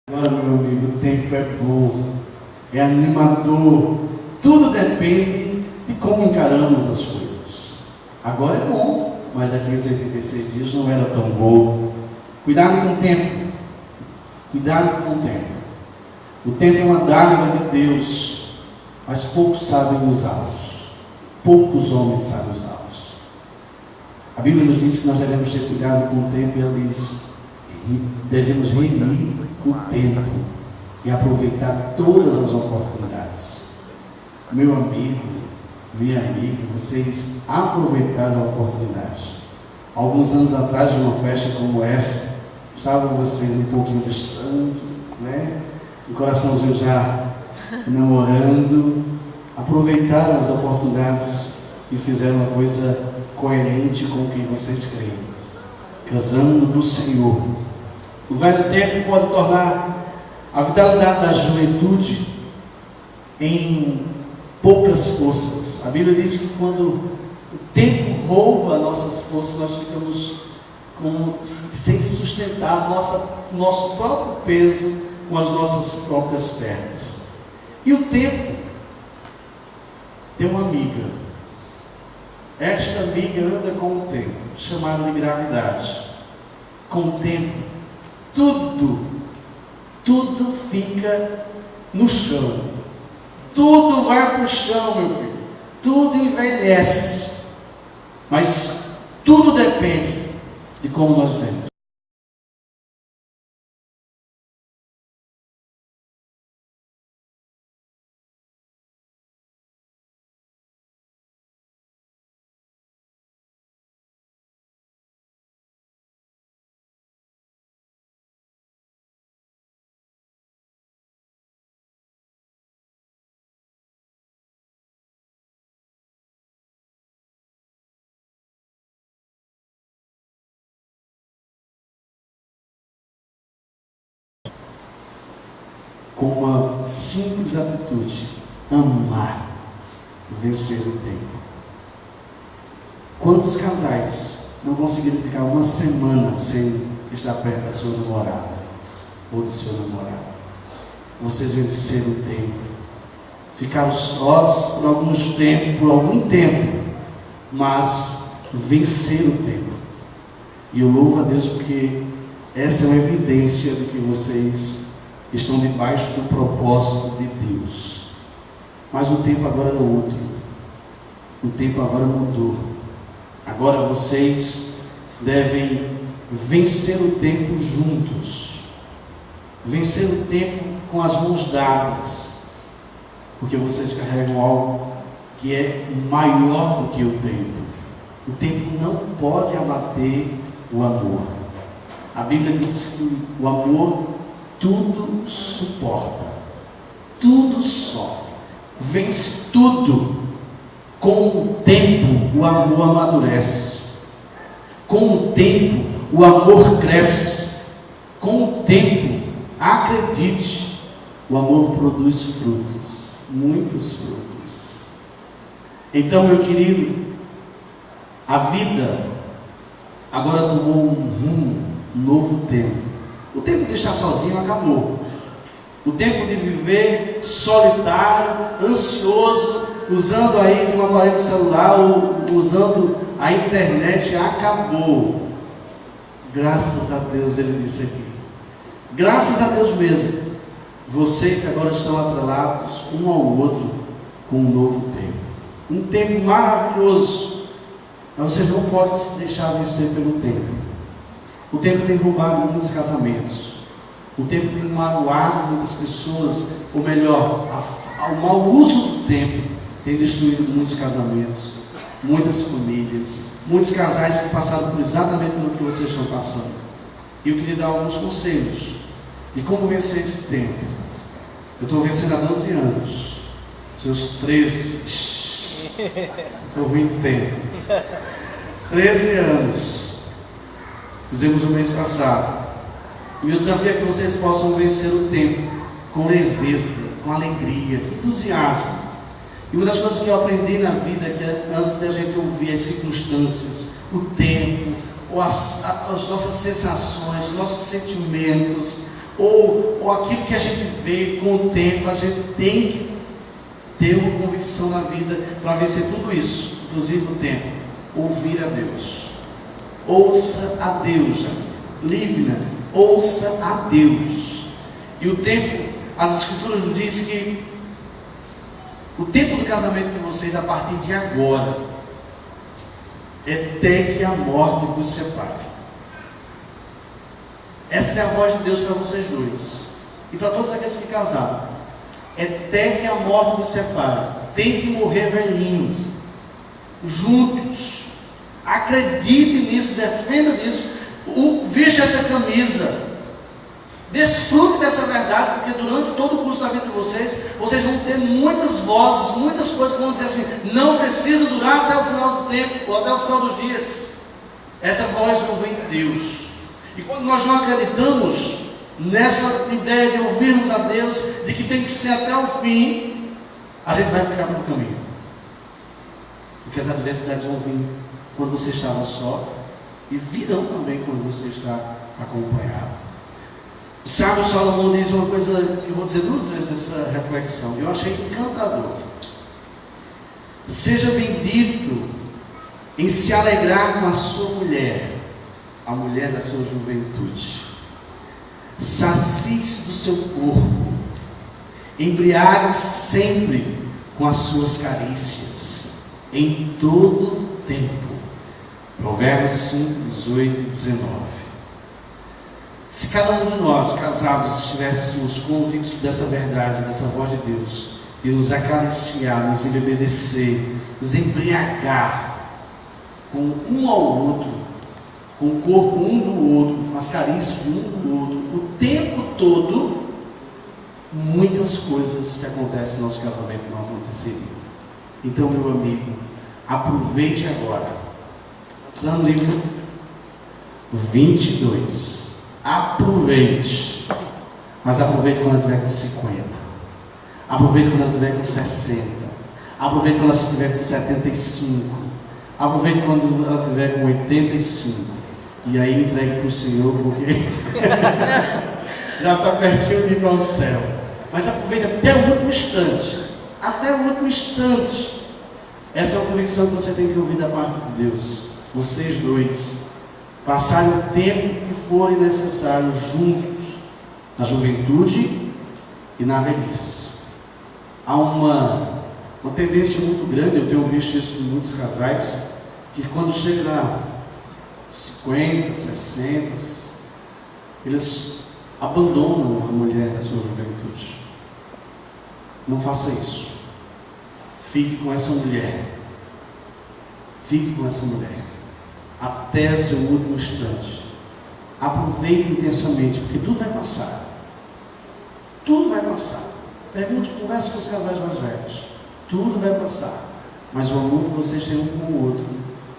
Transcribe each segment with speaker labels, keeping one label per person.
Speaker 1: Agora, meu amigo, o tempo é bom, é animador, tudo depende de como encaramos as coisas. Agora é bom, mas aqueles 86 dias não era tão bom. Cuidado com o tempo, cuidado com o tempo. O tempo é uma dádiva de Deus, mas poucos sabem usá-los, poucos homens sabem usá-los. A Bíblia nos diz que nós devemos ter cuidado com o tempo, e ela diz: devemos remir o tempo e aproveitar todas as oportunidades. Meu amigo, minha amiga, vocês aproveitaram a oportunidade. Alguns anos atrás, de uma festa como essa, estavam vocês um pouquinho distantes, né? O coraçãozinho já namorando, aproveitaram as oportunidades e fizeram uma coisa coerente com o que vocês creem, casando no Senhor. O velho tempo pode tornar a vitalidade da juventude em poucas forças. A Bíblia diz que quando o tempo rouba nossas forças, nós ficamos sem sustentar nosso próprio peso com as nossas próprias pernas. E o tempo tem uma amiga. Esta amiga anda com o tempo, chamada de gravidade. Com o tempo, tudo fica no chão. Tudo vai para o chão, meu filho. Tudo envelhece. Mas tudo depende de como nós vemos. Com uma simples atitude: amar, vencer o tempo. Quantos casais não conseguiram ficar uma semana sem estar perto da sua namorada ou do seu namorado? Vocês venceram o tempo, ficaram sós por algum tempo, mas venceram o tempo. E eu louvo a Deus porque essa é uma evidência de que vocês estão debaixo do propósito de Deus. Mas o tempo agora é outro. O tempo agora mudou. Agora vocês devem vencer o tempo juntos. Vencer o tempo com as mãos dadas. Porque vocês carregam algo que é maior do que o tempo. O tempo não pode abater o amor. A Bíblia diz que o amor tudo suporta, tudo sofre, vence tudo. Com o tempo, o amor amadurece. Com o tempo, o amor cresce. Com o tempo, acredite, o amor produz frutos, muitos frutos. Então, meu querido, a vida agora tomou um rumo, um novo tempo. O tempo de estar sozinho acabou. O tempo de viver solitário, ansioso, usando aí um aparelho celular ou usando a internet, acabou. Graças a Deus, ele disse aqui. Graças a Deus mesmo. Vocês agora estão atrelados um ao outro com um novo tempo. Um tempo maravilhoso. Mas vocês não podem se deixar vencer pelo tempo. O tempo tem roubado muitos casamentos. O tempo tem magoado muitas pessoas. Ou melhor, o mau uso do tempo tem destruído muitos casamentos, muitas famílias, muitos casais que passaram por exatamente pelo que vocês estão passando. E eu queria dar alguns conselhos de como vencer esse tempo. Eu estou vencendo há 12 anos. Seus 13. Estou muito tempo. 13 anos. Fizemos o mês passado. E o desafio é que vocês possam vencer o tempo com leveza, com alegria, com entusiasmo. E uma das coisas que eu aprendi na vida é que antes da gente ouvir as circunstâncias, o tempo, ou as nossas sensações, nossos sentimentos, ou ou aquilo que a gente vê com o tempo, a gente tem que ter uma convicção na vida para vencer tudo isso, inclusive o tempo. Ouvir a Deus. Ouça a Deus. Livna, ouça a Deus. E o tempo, as Escrituras nos dizem que o tempo do casamento de vocês, a partir de agora, é até que a morte vos separe. Essa é a voz de Deus para vocês dois. E para todos aqueles que casaram. É até que a morte vos separe. Tem que morrer velhinho. Juntos. Acredite nisso, defenda nisso. Veste essa camisa. Desfrute dessa verdade, porque durante todo o curso da vida de vocês, vocês vão ter muitas vozes, muitas coisas que vão dizer assim: não precisa durar até o final do tempo, ou até o final dos dias. Essa voz não vem de Deus. E quando nós não acreditamos nessa ideia de ouvirmos a Deus, de que tem que ser até o fim, a gente vai ficar pelo caminho. Porque as adversidades vão vir quando você estava só, e virão também quando você está acompanhado. O sábio Salomão diz uma coisa que eu vou dizer 2 vezes nessa reflexão, eu achei encantador. Seja bendito em se alegrar com a sua mulher, a mulher da sua juventude. Sacie-se do seu corpo, embriague sempre com as suas carícias, em todo o tempo. Provérbios 5, 18 e 19. Se cada um de nós, casados, estivéssemos convictos dessa verdade, dessa voz de Deus, e nos acariciar, nos embebedecer, nos embriagar com um ao outro, com o corpo um do outro, com as carícias de um do outro, o tempo todo, muitas coisas que acontecem no nosso casamento não aconteceriam. Então, meu amigo, aproveite agora. Estamos no livro 22. Aproveite. Mas aproveite quando ela estiver com 50. Aproveite quando ela estiver com 60. Aproveite quando ela estiver com 75. Aproveite quando ela estiver com 85. E aí entregue para o Senhor, porque já está pertinho de ir para o céu. Mas aproveite até o último instante. Até o último instante. Essa é uma convicção que você tem que ouvir da parte de Deus. Vocês dois passarem o tempo que forem necessários juntos, na juventude e na velhice. Há uma tendência muito grande, eu tenho visto isso em muitos casais, que quando chega a 50, 60, eles abandonam a mulher da sua juventude. Não faça isso. Fique com essa mulher. Fique com essa mulher até seu último instante. Aproveite intensamente, porque tudo vai passar. Tudo vai passar. Pergunte, converse com os casais mais velhos. Tudo vai passar. Mas o amor que vocês têm um com o outro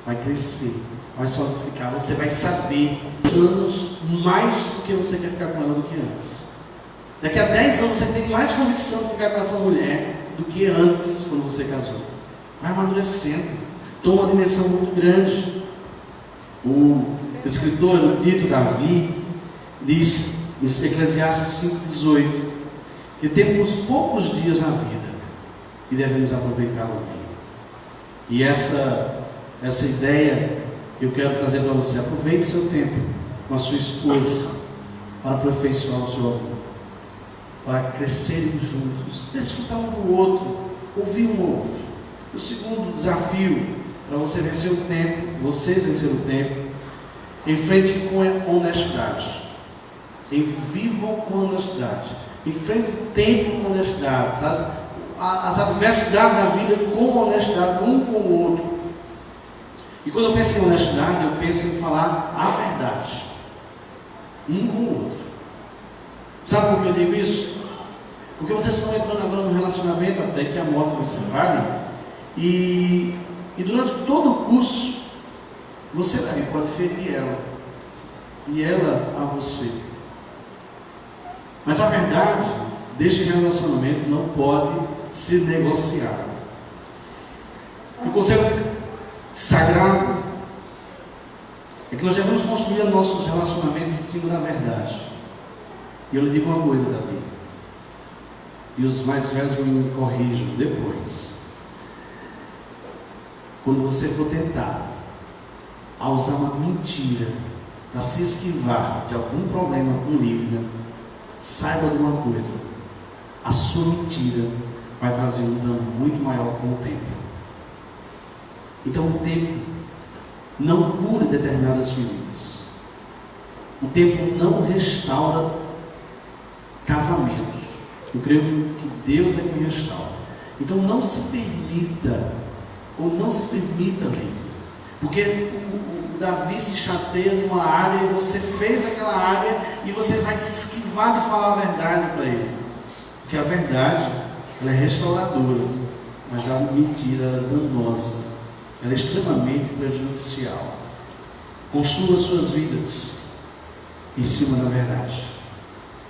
Speaker 1: vai crescer, vai solidificar. Você vai saber anos mais do que você quer ficar com ela do que antes. Daqui a 10 anos você tem mais convicção de ficar com essa mulher do que antes, quando você casou. Vai amadurecendo. Toma uma dimensão muito grande. O escritor erudito Davi diz em Eclesiastes 5,18 que temos poucos dias na vida e devemos aproveitá-lo bem. E essa ideia eu quero trazer para você. Aproveite seu tempo com a sua esposa para aperfeiçoar o seu amor, para crescerem juntos, desfrutar um do outro, ouvir um ao outro. O segundo desafio para você vencer o tempo, você vencer o tempo, enfrente com honestidade. Vivam com honestidade. Enfrente o tempo com honestidade. Sabe? As adversidades da vida com honestidade, um com o outro. E quando eu penso em honestidade, eu penso em falar a verdade. Um com o outro. Sabe por que eu digo isso? Porque vocês estão entrando agora no relacionamento até que a morte vos separe. E durante todo o curso, você também pode ferir ela. E ela a você. Mas a verdade deste relacionamento não pode ser negociada. O conselho sagrado é que nós devemos construir nossos relacionamentos em cima da verdade. E eu lhe digo uma coisa, Davi, e os mais velhos me corrijam depois. Quando você for tentar a usar uma mentira para se esquivar de algum problema com dívida, saiba de uma coisa: a sua mentira vai trazer um dano muito maior com o tempo. Então o tempo não cura determinadas feridas. O tempo não restaura casamentos. Eu creio que Deus é quem restaura. Então não se permita, ou não se permita, porque o Davi se chateia numa área e você fez aquela área e você vai se esquivar de falar a verdade para ele. Porque a verdade, ela é restauradora, mas a mentira ela é danosa, ela é extremamente prejudicial. Construa suas vidas em cima da verdade,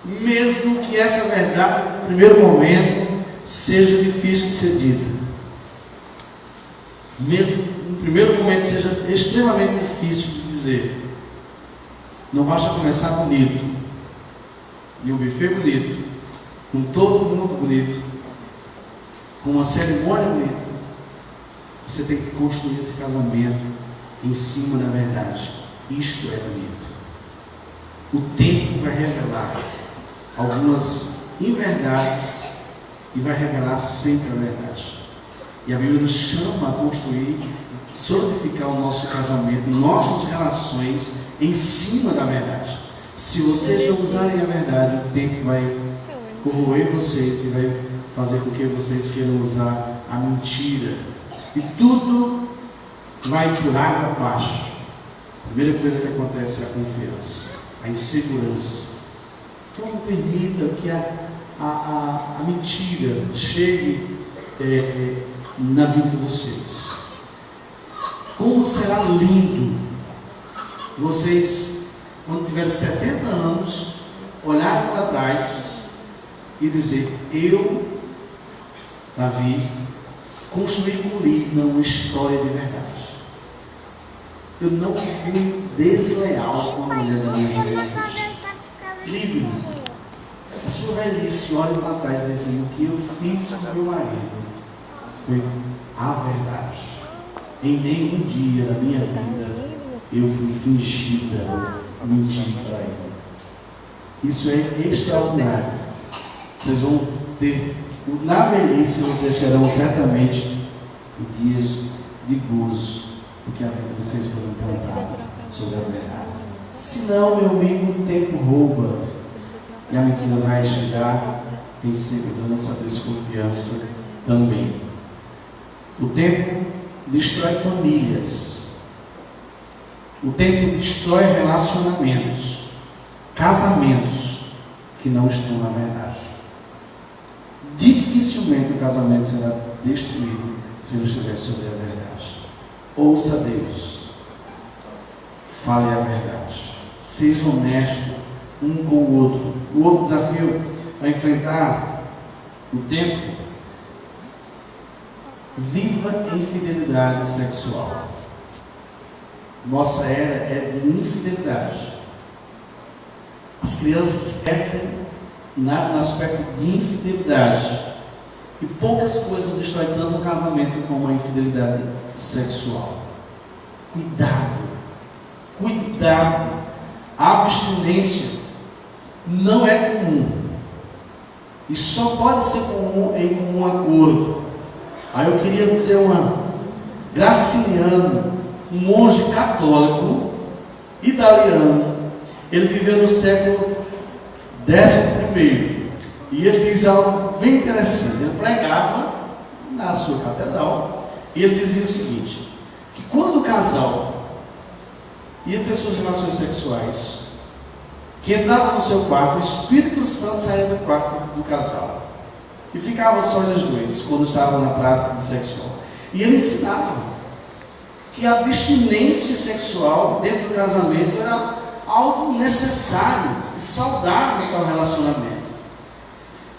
Speaker 1: mesmo que essa verdade no primeiro momento seja difícil de ser dita, mesmo no primeiro momento seja extremamente difícil de dizer. Não basta começar bonito, e um buffet bonito, com todo mundo bonito, com uma cerimônia bonita. Você tem que construir esse casamento em cima da verdade. Isto é bonito. O tempo vai revelar algumas inverdades e vai revelar sempre a verdade. E a Bíblia nos chama a construir, solidificar o nosso casamento, nossas relações em cima da verdade. Se vocês não usarem a verdade, o tempo vai corroer vocês e vai fazer com que vocês queiram usar a mentira. E tudo vai por água abaixo. A primeira coisa que acontece é a confiança, a insegurança. Então não permita que a mentira chegue na vida de vocês. Como será lindo vocês, quando tiverem 70 anos, olharem para trás e dizer: eu, Davi, construí com Lívia uma história de verdade. Eu não fui desleal com a mulher da minha juventude. Lívia, a sua velhice, olhe para trás e diz: o que eu fiz com meu marido foi a verdade. Em nenhum dia da minha vida eu fui fingida, mentir para ele. Isso é extraordinário. Vocês vão ter, na velhice, vocês terão certamente dias de gozo, porque a vida de vocês foram contar sobre a verdade. Senão, meu amigo, o tempo rouba e a mentira vai chegar em cima da nossa desconfiança também. O tempo destrói famílias. O tempo destrói relacionamentos, casamentos que não estão na verdade. Dificilmente o casamento será destruído se não estiver sobre a verdade. Ouça Deus, fale a verdade, seja honesto um com o outro. O outro desafio a enfrentar o tempo: viva em fidelidade sexual. Nossa era é de infidelidade. As crianças crescem no aspecto de infidelidade. E poucas coisas destroem tanto o casamento como a infidelidade sexual. Cuidado. Cuidado. A abstinência não é comum. E só pode ser comum em comum acordo. Aí eu queria dizer Graciliano, um monge católico italiano, ele viveu no século XI, e ele diz algo bem interessante. Ele pregava na sua catedral e ele dizia o seguinte: que quando o casal ia ter suas relações sexuais, que entrava no seu quarto, o Espírito Santo saía do quarto do casal e ficava só eles dois quando estavam na prática sexual. E ele ensinava que a abstinência sexual dentro do casamento era algo necessário e saudável para o relacionamento.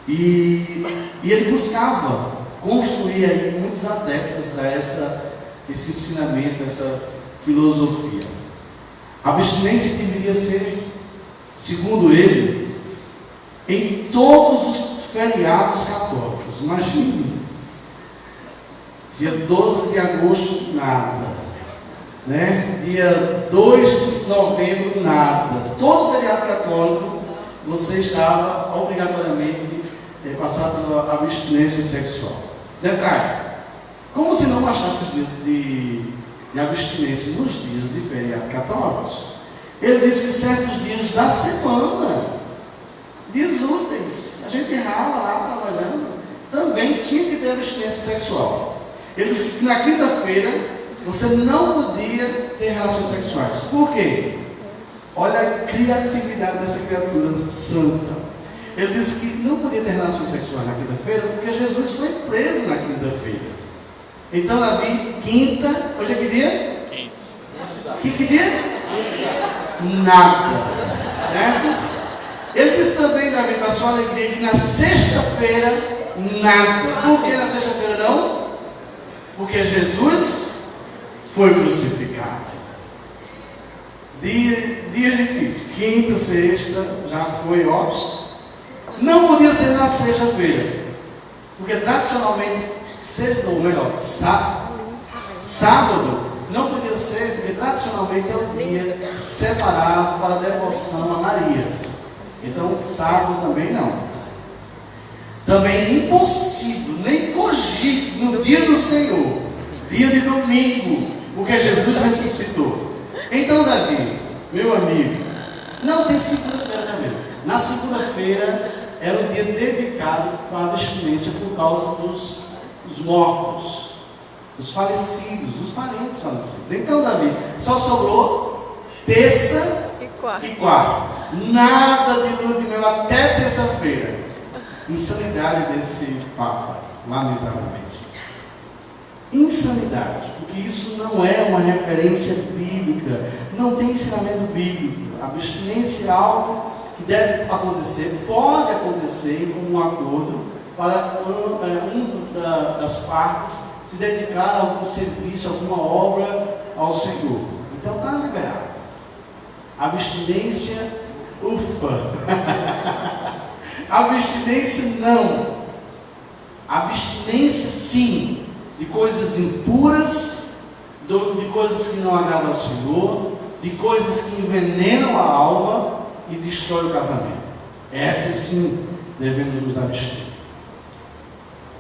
Speaker 1: E ele buscava construir aí muitos adeptos a esse ensinamento, essa filosofia. A abstinência deveria ser, segundo ele, em todos os feriados católicos. Imagine, dia 12 de agosto, nada, né? Dia 2 de novembro, nada. Todo feriado católico, você estava obrigatoriamente passado pela abstinência sexual. Detalhe, como se não bastasse os dias de abstinência nos dias de feriado católicos, ele disse que certos dias da semana, dias úteis, a gente rala lá trabalhando, também tinha que ter abstinência sexual. Ele disse que na quinta-feira você não podia ter relações sexuais. Por quê? Olha a criatividade dessa criatura santa. Ele disse que não podia ter relações sexuais na quinta-feira porque Jesus foi preso na quinta-feira. Então, Davi, quinta, hoje é que dia? Que dia? Nada. Certo? Ele disse também, Davi, para a sua alegria, que na sexta-feira, nada. Por que na sexta-feira não? Porque Jesus foi crucificado. Dias difíceis. Quinta, sexta, já foi óbvio. Não podia ser na sexta-feira, porque tradicionalmente, ou melhor, sábado, não podia ser, porque tradicionalmente é um dia separado para a devoção a Maria. Então, sábado também não. Também é impossível, nem cogite no dia do Senhor, dia de domingo, porque Jesus ressuscitou. Então, Davi, meu amigo, não tem segunda-feira também. Na segunda-feira era um dia dedicado para a abstinência por causa dos mortos, os falecidos, os parentes falecidos. Então, Davi, só sobrou terça e quarta. Nada de lua de mel até terça-feira. Insanidade desse Papa, lamentavelmente. Insanidade, porque isso não é uma referência bíblica, não tem ensinamento bíblico. A abstinência é algo que deve acontecer, pode acontecer como um acordo para uma das partes se dedicar a algum serviço, alguma obra ao Senhor. Então está liberado. Abstinência, ufa! Abstinência não. Abstinência sim, de coisas impuras, de coisas que não agradam ao Senhor, de coisas que envenenam a alma e destrói o casamento. Essas sim devemos nos abster.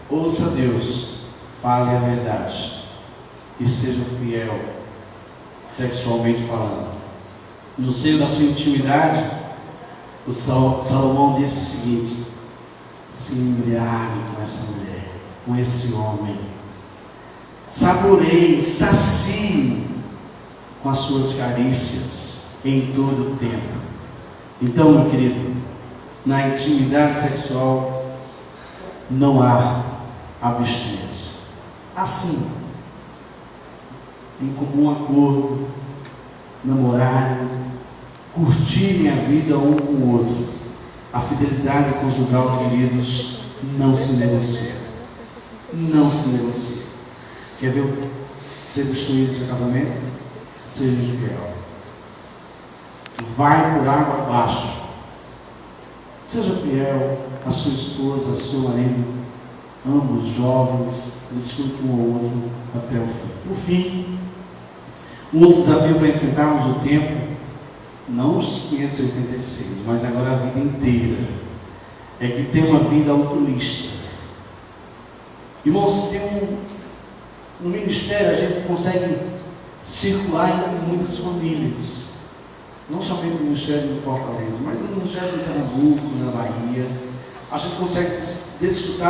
Speaker 1: Ouça Deus, fale a verdade e seja fiel, sexualmente falando. No seio da sua intimidade, o Salomão disse o seguinte: se embriague com essa mulher, com esse homem, saboreie, sacie com as suas carícias em todo o tempo. Então, meu querido, na intimidade sexual não há abstinência. Assim, em comum acordo, namorarem, curtirem a vida um com o outro. A fidelidade conjugal, queridos, não se negocia. Não se negocia. Quer ver ser destruído seu casamento? Seja fiel. Vai por água abaixo. Seja fiel à sua esposa, ao seu marido, ambos jovens, desfrutem um ao outro até o fim. Por fim, um outro desafio para enfrentarmos o tempo, não os 586, mas agora a vida inteira, é que tem uma vida altruísta. Irmãos, tem um ministério, a gente consegue circular em muitas famílias. Não somente no Ministério de Fortaleza, mas no Ministério de Pernambuco, na Bahia. A gente consegue desfrutar